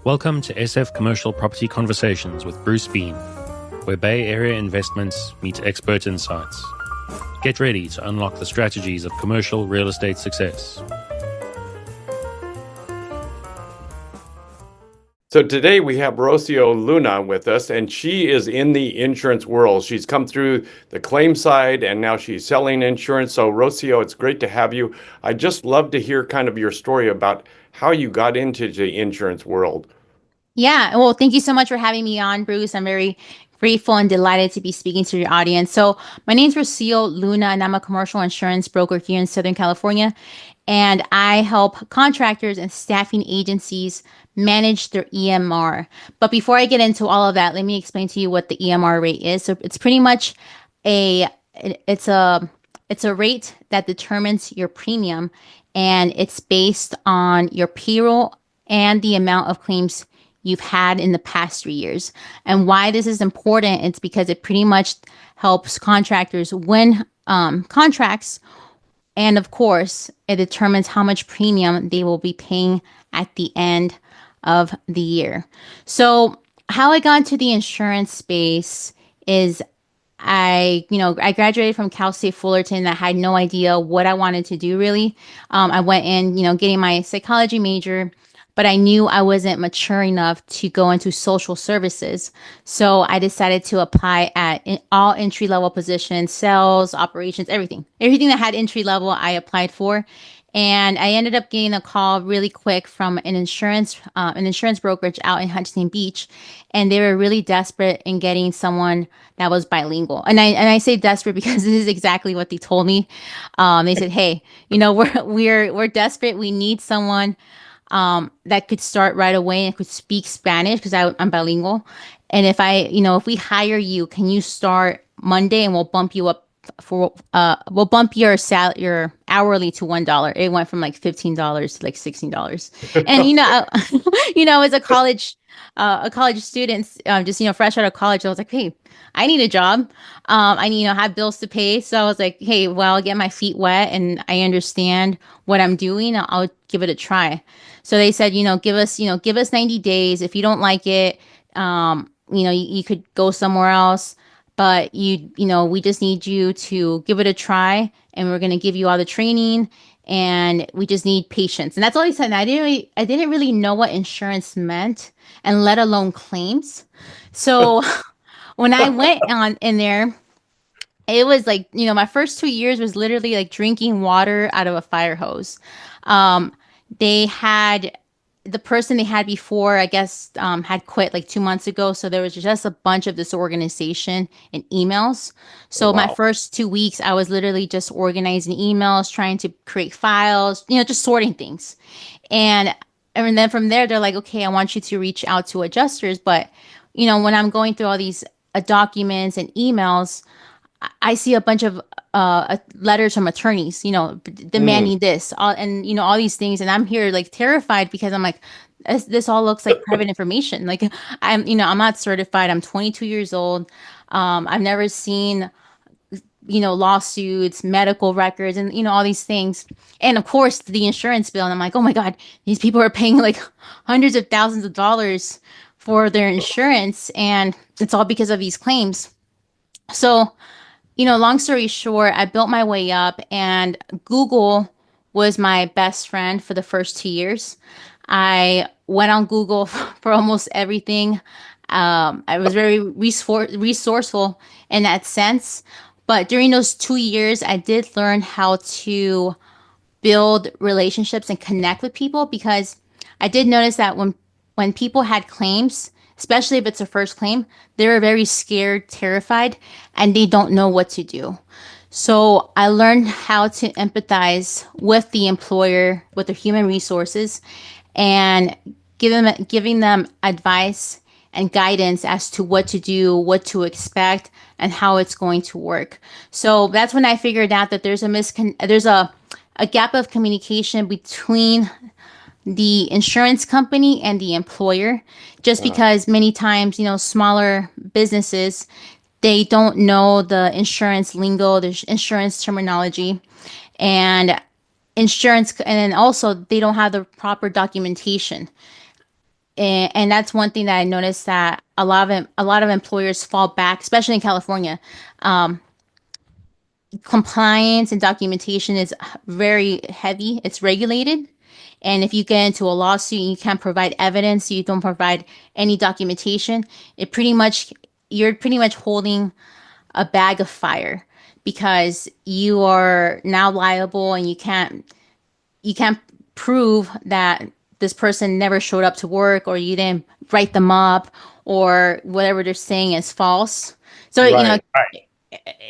Welcome to SF Commercial Property Conversations with Bruce Bean, where Bay Area investments meet expert insights. Get ready to unlock the strategies of commercial real estate success. So today we have Rocio Luna with us, and she is in the insurance world. She's come through the claim side, and now she's selling insurance. So Rocio, it's great to have you. I just love to hear kind of your story about how you got into the insurance world. Yeah, well, thank you so much for having me on, Bruce. I'm very grateful and delighted to be speaking to your audience. So, my name's Rocio Luna, and I'm a commercial insurance broker here in Southern California. And I help contractors and staffing agencies manage their EMR. But before I get into all of that, let me explain to you what the EMR rate is. So, it's pretty much a it's a it's a rate that determines your premium, and it's based on your payroll and the amount of claims you've had in the past 3 years. And why this is important, it's because it pretty much helps contractors win contracts. And of course, it determines how much premium they will be paying at the end of the year. So how I got into the insurance space is I graduated from Cal State Fullerton. I had no idea what I wanted to do really. I went in, getting my psychology major, but I knew I wasn't mature enough to go into social services. So I decided to apply at all entry level positions, sales, operations, everything. Everything that had entry level, I applied for. And I ended up getting a call really quick from an insurance brokerage out in Huntington Beach, and they were really desperate in getting someone that was bilingual. And I say desperate because this is exactly what they told me. They said, "Hey, we're desperate. We need someone that could start right away and could speak Spanish because I'm bilingual. And if we hire you, can you start Monday and we'll bump you up we'll bump your hourly to $1." It went from like $15 to like $16. And as a college student, just fresh out of college, I was like, hey, I need a job. I need have bills to pay. So I was like, hey, well, I'll get my feet wet and I understand what I'm doing. I'll give it a try. So they said, give us 90 days. If you don't like it, you could go somewhere else. But we just need you to give it a try, and we're going to give you all the training, and we just need patience. And that's all he said. And I didn't really know what insurance meant, and let alone claims. So when I went on in there, it was like, my first 2 years was literally like drinking water out of a fire hose. They had the person they had before, I guess, had quit like 2 months ago. So there was just a bunch of disorganization in emails. So Wow. my first 2 weeks, I was literally just organizing emails, trying to create files, just sorting things. And then from there, they're like, okay, I want you to reach out to adjusters. But, when I'm going through all these documents and emails, I see a bunch of letters from attorneys, demanding this, all these things, and I'm here like terrified because I'm like, this all looks like private information. Like I'm not certified. I'm 22 years old. I've never seen, lawsuits, medical records, and all these things, and of course the insurance bill. And I'm like, oh my God, these people are paying like hundreds of thousands of dollars for their insurance, and it's all because of these claims. So long story short, I built my way up, and Google was my best friend for the first 2 years. I went on Google for almost everything. I was very resourceful in that sense. But during those 2 years, I did learn how to build relationships and connect with people, because I did notice that when people had claims, especially if it's a first claim, they're very scared, terrified, and they don't know what to do. So I learned how to empathize with the employer, with their human resources, and giving them advice and guidance as to what to do, what to expect, and how it's going to work. So that's when I figured out that there's a gap of communication between the insurance company and the employer, just because many times, smaller businesses, they don't know the insurance lingo, the insurance terminology, and and then also they don't have the proper documentation. And that's one thing that I noticed that a lot of employers fall back, especially in California. Um, Compliance and documentation is very heavy. It's regulated. And if you get into a lawsuit and you can't provide evidence, you don't provide any documentation, it pretty much you're pretty much holding a bag of fire because you are now liable and you can't prove that this person never showed up to work or you didn't write them up or whatever they're saying is false. So, Right.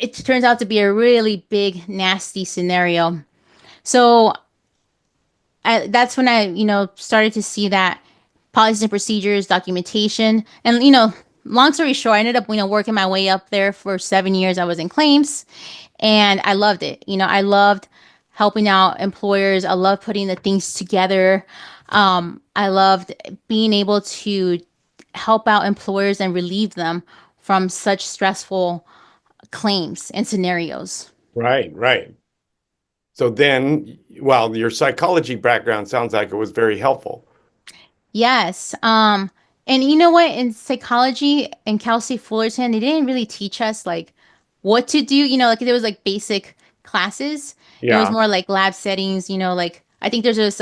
it turns out to be a really big, nasty scenario. So that's when I, started to see that policies and procedures, documentation, and long story short, I ended up, working my way up there for 7 years. I was in claims, and I loved it. I loved helping out employers. I loved putting the things together. I loved being able to help out employers and relieve them from such stressful claims and scenarios. Right. Right. So then, well, your psychology background sounds like it was very helpful. Yes. And you know what? In psychology and Cal State Fullerton, they didn't really teach us like what to do. Like there was like basic classes. It was Yeah. more like lab settings. Like I think there's this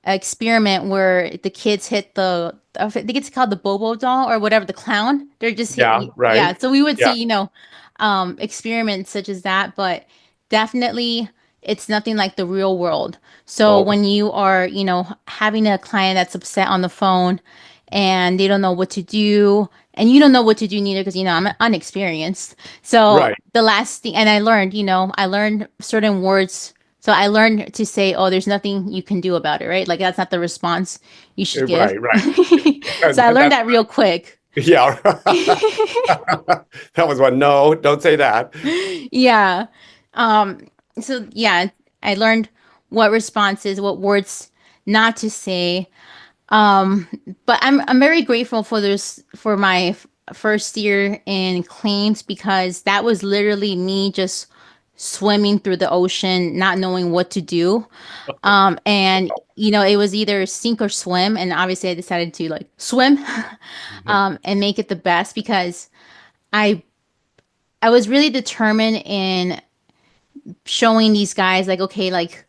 experiment where the kids hit I think it's called the Bobo doll or whatever, the clown. They're just Yeah. hitting, yeah. Right. So we would Yeah. see, experiments such as that, but definitely it's nothing like the real world. So Oh, when you are, having a client that's upset on the phone and they don't know what to do, and you don't know what to do neither because, I'm unexperienced. So right. the last thing, and I learned certain words. So I learned to say, "Oh, there's nothing you can do about it," right? Like that's not the response you should give. Right. Right. So I learned That's that real quick. yeah. That was one. No, don't say that. Yeah. Um, so yeah, I learned what responses, what words not to say. Um, but I'm very grateful for my first year in claims because that was literally me just swimming through the ocean, not knowing what to do. And it was either sink or swim, and obviously I decided to like swim, and make it the best because I I was really determined in showing these guys like, okay, like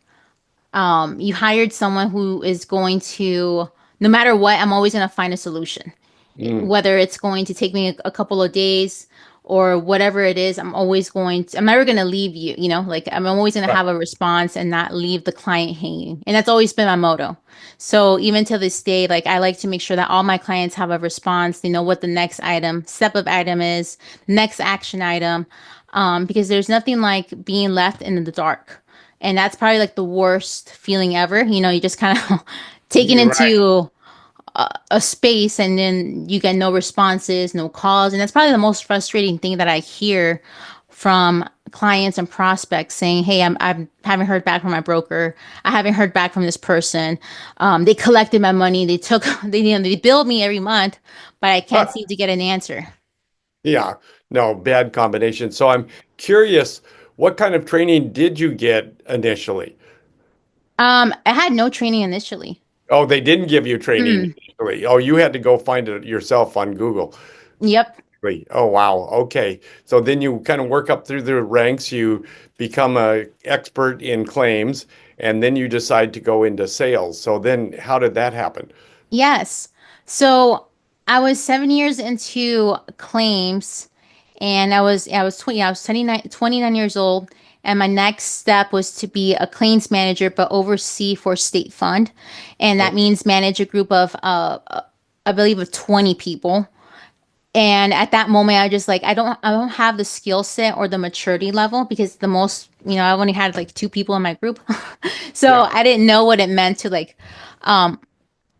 you hired someone who is going to, no matter what, I'm always going to find a solution. Mm, Whether it's going to take me a couple of days or whatever it is, I'm never going to leave you, like I'm always going to right. have a response and not leave the client hanging. And that's always been my motto. So even to this day, like I like to make sure that all my clients have a response. They know what the next step of item is, next action item, because there's nothing like being left in the dark. And that's probably like the worst feeling ever. You just kind of taken You're right. into a space and then you get no responses, no calls. And that's probably the most frustrating thing that I hear from clients and prospects saying, "Hey, I haven't heard back from my broker. I haven't heard back from this person. They collected my money. They took, they billed me every month, but I can't seem to get an answer." Yeah. No, bad combination. So I'm curious, what kind of training did you get initially? I had no training initially. Oh, they didn't give you training Mm, initially. Oh, you had to go find it yourself on Google. yep. Wait, oh, wow. Okay. So then you kind of work up through the ranks, you become a expert in claims, and then you decide to go into sales. So then how did that happen? Yes. So I was 7 years into claims and I was 29 years old. And my next step was to be a claims manager, but oversee for state fund. And that Oh, means manage a group of, I believe of 20 people. And at that moment, I was just like, I don't have the skill set or the maturity level because the most, I only had like two people in my group. So yeah, I didn't know what it meant to like, um,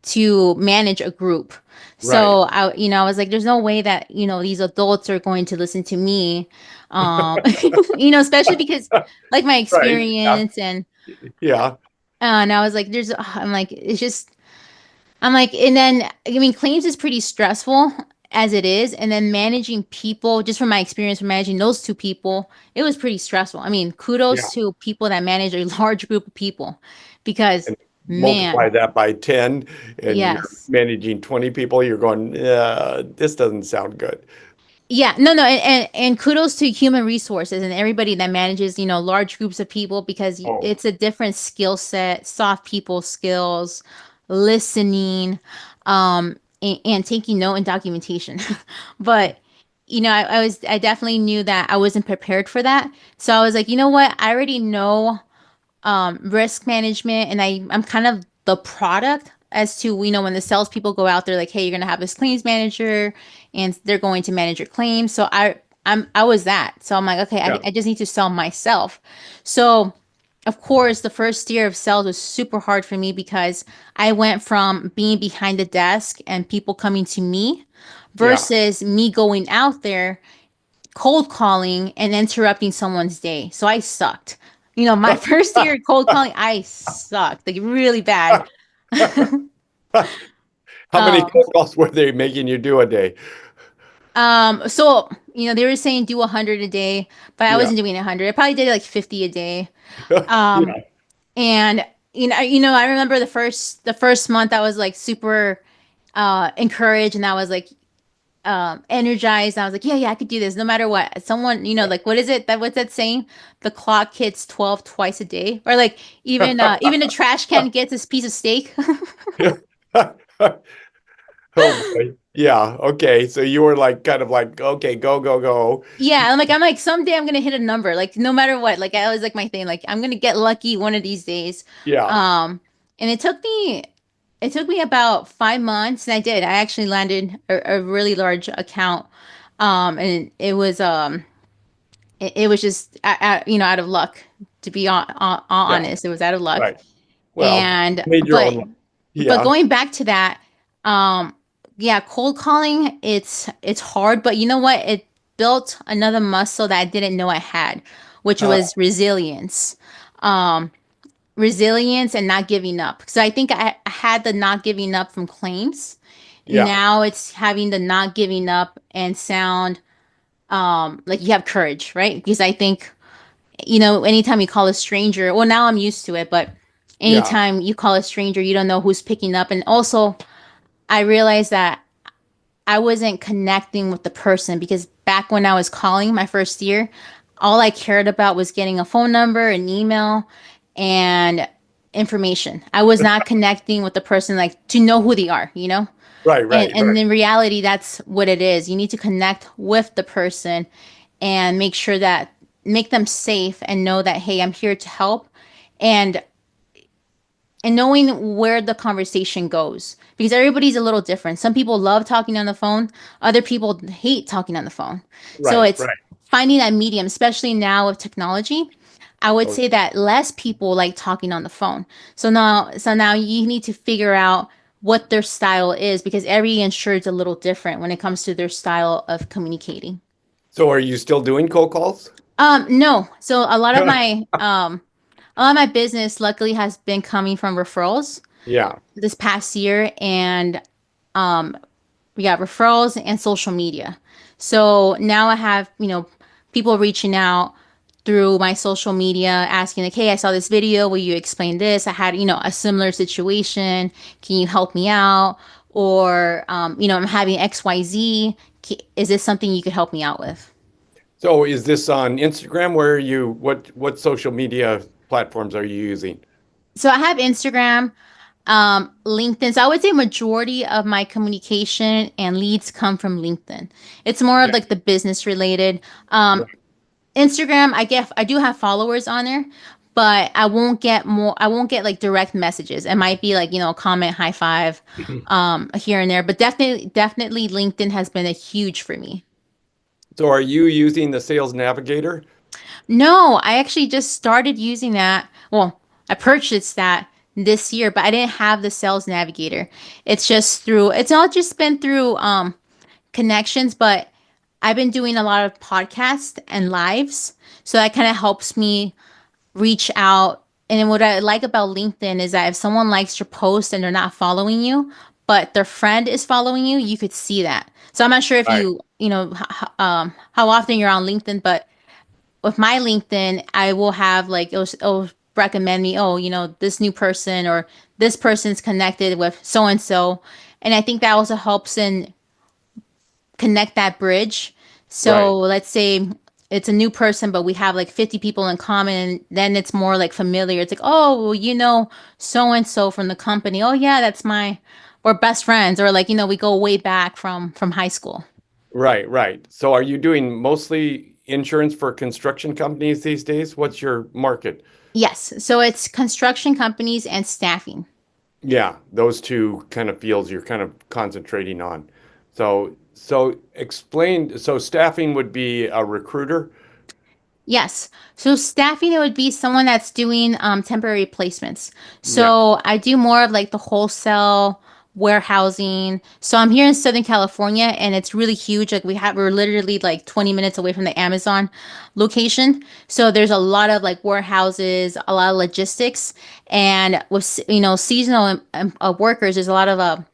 to manage a group. right. So I was like, there's no way that, these adults are going to listen to me. Um, especially because like my Right. Yeah. experience Yeah. and I was like, I'm like, I'm like, and then, I mean, claims is pretty stressful as it is. And then managing people, just from my experience from managing those two people, it was pretty stressful. I mean, Yeah. kudos to people that manage a large group of people because And Man, multiply that by 10 and you're yes. managing 20 people, you're going, this doesn't sound good. Yeah, no, no, and kudos to human resources and everybody that manages, large groups of people because Oh, it's a different skill set, soft people skills, listening, and taking note and documentation. But I definitely knew that I wasn't prepared for that. So I was like, you know what? I already know risk management, and I'm kind of the product as to when the salespeople go out there like, hey, you're gonna have this claims manager, and they're going to manage your claims. So I was that. So I'm like, okay, yeah. I just need to sell myself. So of course, the first year of sales was super hard for me because I went from being behind the desk and people coming to me Yeah. versus me going out there cold calling and interrupting someone's day. So I sucked. My first year cold calling, I sucked like really bad. How many Um, cold calls were they making you do a day? so they were saying do 100 a day, but I Yeah. wasn't doing 100. I probably did like 50 a day. Yeah. And I remember the first month I was like super encouraged, and I was like energized. I was like, yeah, yeah, I could do this no matter what. Someone, like, what is it that what's that saying? The clock hits 12 twice a day, or like even a trash can gets this piece of steak. Oh boy. Yeah. Okay. So you were like kind of like, okay, go, go, go. Yeah, I'm like someday I'm gonna hit a number, like no matter what. Like I was like my thing, like I'm gonna get lucky one of these days. Yeah. And it took me about 5 months, and I did. I actually landed a really large account, and it was just out of luck, to be Yeah. honest. It was out of luck. Right. Well, And made your but own. but Yeah. going back to that, yeah, cold calling, it's hard, but you know what? It built another muscle that I didn't know I had, which Uh, was resilience. Um, Resilience and not giving up. So I think I had the not giving up from claims. yeah. Now it's having the not giving up and sound like you have courage, right? Because I think anytime you call a stranger, well, now I'm used to it, but Yeah. anytime you call a stranger, you don't know who's picking up. And also, I realized that I wasn't connecting with the person because back when I was calling my first year, all I cared about was getting a phone number, an email, and information. I was not connecting with the person like to know who they are. Right. And Right. and in reality, that's what it is. You need to connect with the person and make them safe and know that, hey, I'm here to help. And knowing where the conversation goes, because everybody's a little different. Some people love talking on the phone, other people hate talking on the phone. So Right. it's Right. finding that medium, especially now with technology. I would Oh, say that less people like talking on the phone. So now you need to figure out what their style is, because every insured is a little different when it comes to their style of communicating. so are you still doing cold calls? No. So a lot of my business luckily has been coming from referrals Yeah. this past year, and we got referrals and social media. So now I have, people reaching out through my social media asking like, hey, I saw this video, will you explain this? I had, a similar situation, can you help me out? Or I'm having XYZ, is this something you could help me out with? So is this on Instagram? Where are you, what social media platforms are you using? So I have Instagram, LinkedIn. So I would say majority of my communication and leads come from LinkedIn. It's more of Yeah. like the business related. Um, Right. Instagram, I do have followers on there, but I won't get like direct messages. It might be like, a comment, high five, here and there. But definitely LinkedIn has been a huge for me. So are you using the Sales Navigator? No, I actually just started using that. Well, I purchased that this year, but I didn't have the sales navigator. It's all just been through connections, but I've been doing a lot of podcasts and lives. So that kind of helps me reach out. And then what I like about LinkedIn is that if someone likes your post and they're not following you, but their friend is following you, you could see that. So I'm not sure if Right. how often you're on LinkedIn, but with my LinkedIn, I will have like it'll recommend me, oh, this new person or this person's connected with so and so. And I think that also helps in connect that bridge. So Right. let's say it's a new person, but we have like 50 people in common, and then it's more like familiar. It's like, oh, well, so and so from the company. Oh yeah, that's my or best friends, or like, we go way back from high school. Right, right. So are you doing mostly insurance for construction companies these days? What's your market? Yes. So it's construction companies and staffing. Yeah, those two kind of fields you're kind of concentrating on. So explain, so staffing would be a recruiter? Yes. So staffing, it would be someone that's doing temporary placements. Yeah. So I do more of like the wholesale warehousing. So I'm here in Southern California and it's really huge. Like we're literally like 20 minutes away from the Amazon location. So there's a lot of like warehouses, a lot of logistics, and with seasonal workers, there's a lot of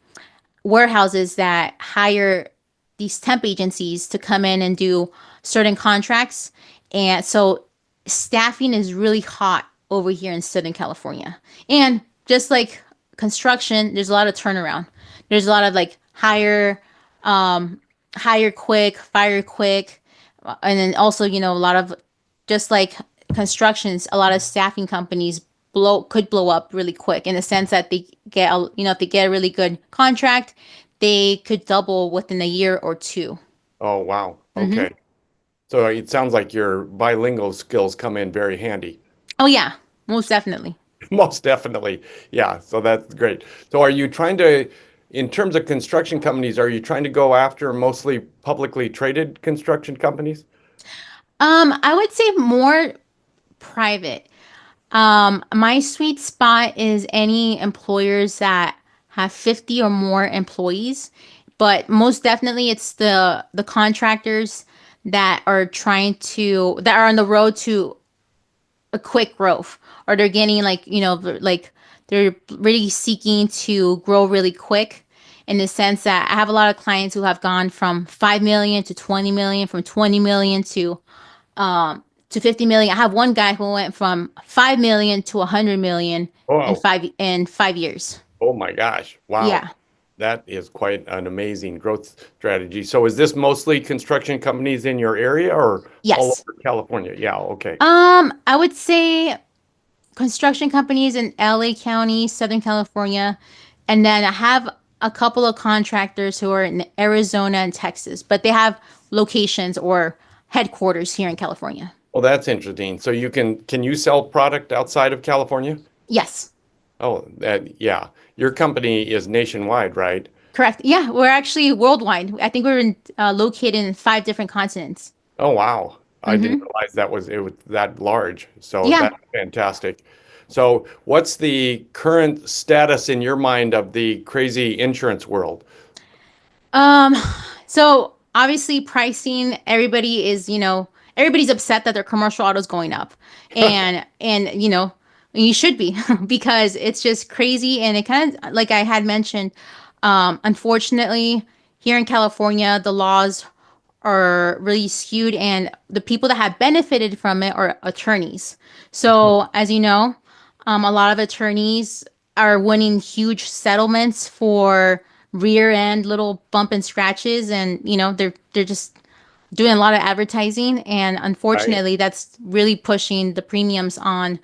warehouses that hire these temp agencies to come in and do certain contracts. And so staffing is really hot over here in Southern California. And just like construction, there's a lot of turnaround. There's a lot of like hire quick, fire quick. And then also, a lot of just like constructions, a lot of staffing companies could blow up really quick in the sense that they get if they get a really good contract, they could double within a year or two. Oh, wow. Hmm. Okay. So it sounds like your bilingual skills come in very handy. Oh yeah, most definitely. Most definitely. Yeah, so that's great. So are you trying to, in terms of construction companies, are you trying to go after mostly publicly traded construction companies? I would say more private. My sweet spot is any employers that have 50 or more employees, but most definitely it's the contractors that are on the road to a quick growth, or they're getting like, like they're really seeking to grow really quick, in the sense that I have a lot of clients who have gone from 5 million to 20 million, from 20 million to 50 million. I have one guy who went from 5 million to 100 million in Oh, 5 years. oh my gosh. Wow. Yeah. That is quite an amazing growth strategy. So is this mostly construction companies in your area or all Yes. over California? Yeah, okay. I would say construction companies in LA County, Southern California, and then I have a couple of contractors who are in Arizona and Texas, but they have locations or headquarters here in California. Well, that's interesting. So can you sell product outside of California? Yes. Oh, yeah. Your company is nationwide, right? Correct. Yeah, we're actually worldwide. I think located in 5 different continents. Oh, wow. I didn't Hmm. realize it was that large. So Yeah. that's fantastic. So what's the current status in your mind of the crazy insurance world? Um, so obviously pricing, everybody's upset that their commercial auto is going up. And you should be because it's just crazy, and it kind of, like I had mentioned, unfortunately here in California the laws are really skewed, and the people that have benefited from it are attorneys. So as you know, a lot of attorneys are winning huge settlements for rear end little bump and scratches, and they're just doing a lot of advertising, and Right. unfortunately that's really pushing the premiums on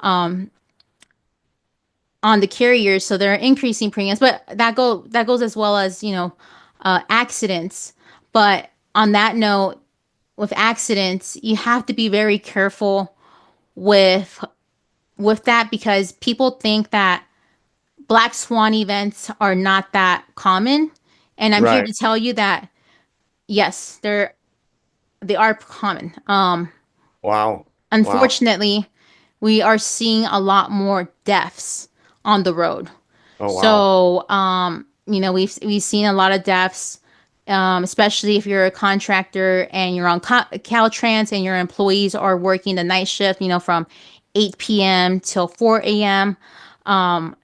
the carriers, so they're increasing premiums, but that goes as well as accidents. But on that note, with accidents you have to be very careful with that, because people think that black swan events are not that common, and I'm here Right. to tell you that yes, they are common. Wow. Wow. Unfortunately, we are seeing a lot more deaths on the road. Oh, wow. So, we've seen a lot of deaths, especially if you're a contractor and you're on Caltrans and your employees are working the night shift, from 8 p.m. till 4 a.m.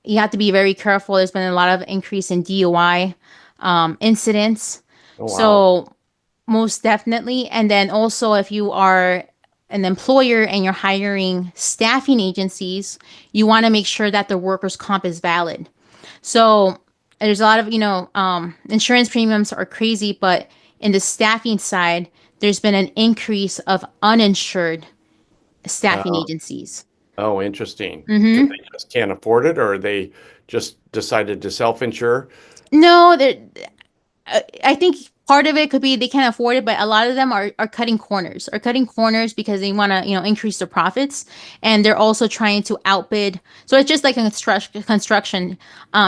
You have to be very careful. There's been a lot of increase in DUI incidents. Oh, wow. So most definitely. And then also, if you are an employer and you're hiring staffing agencies, you want to make sure that the workers' comp is valid. So there's a lot of, insurance premiums are crazy, but in the staffing side, there's been an increase of uninsured staffing Oh, agencies. oh, interesting. Because Hmm. they just can't afford it, or they just decided to self-insure. No, I think part of it could be they can't afford it, but a lot of them are cutting corners because they want to, increase their profits. And they're also trying to outbid. So it's just like construction.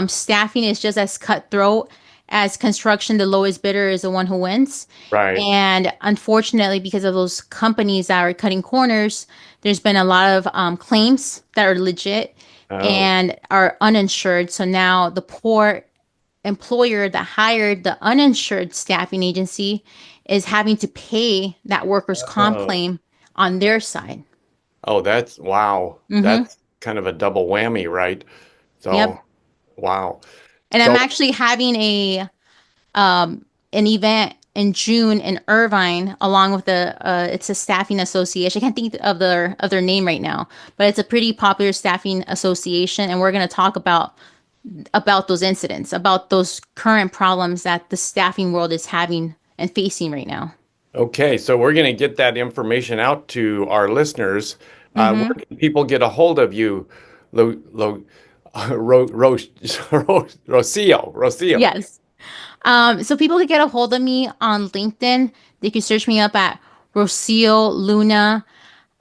Staffing is just as cutthroat as construction. The lowest bidder is the one who wins. Right. And unfortunately, because of those companies that are cutting corners, there's been a lot of claims that are legit Oh, and are uninsured. So now the poor employer that hired the uninsured staffing agency is having to pay that workers' comp oh, claim on their side. oh, that's wow. Hmm. That's kind of a double whammy, right? Yep. So, wow. And I'm So, actually having an event in June in Irvine, along with it's a staffing association. I can't think of their name right now, but it's a pretty popular staffing association, and we're going to talk about those incidents, about those current problems that the staffing world is having and facing right now. okay, so we're going to get that information out to our listeners. Where Hmm. can people get a hold of you, Lo, Lo, Rocio? Rocio. Yes. So people could get a hold of me on LinkedIn. They can search me up at Rocio Luna.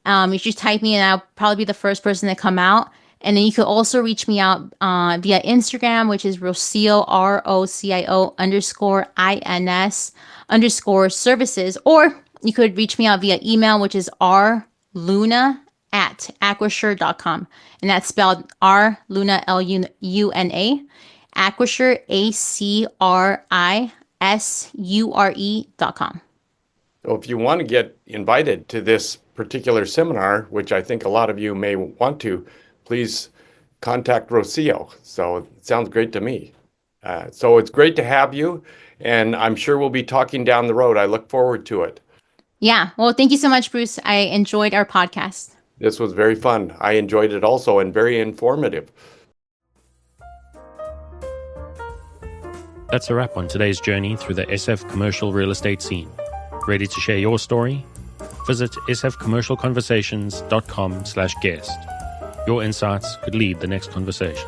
If you type me in, I'll probably be the first person to come out. And then you could also reach me out via Instagram, which is Rocio, ROCIO underscore INS underscore services. Or you could reach me out via email, which is rluna at aquasure.com. And that's spelled R Luna, LUNA, Aquasure, ACRISURE.com. So if you want to get invited to this particular seminar, which I think a lot of you may want to, please contact Rocio. So it sounds great to me. So it's great to have you, and I'm sure we'll be talking down the road. I look forward to it. Yeah. Well, thank you so much, Bruce. I enjoyed our podcast. This was very fun. I enjoyed it also and very informative. That's a wrap on today's journey through the SF commercial real estate scene. Ready to share your story? Visit sfcommercialconversations.com/guest. Your insights could lead the next conversation.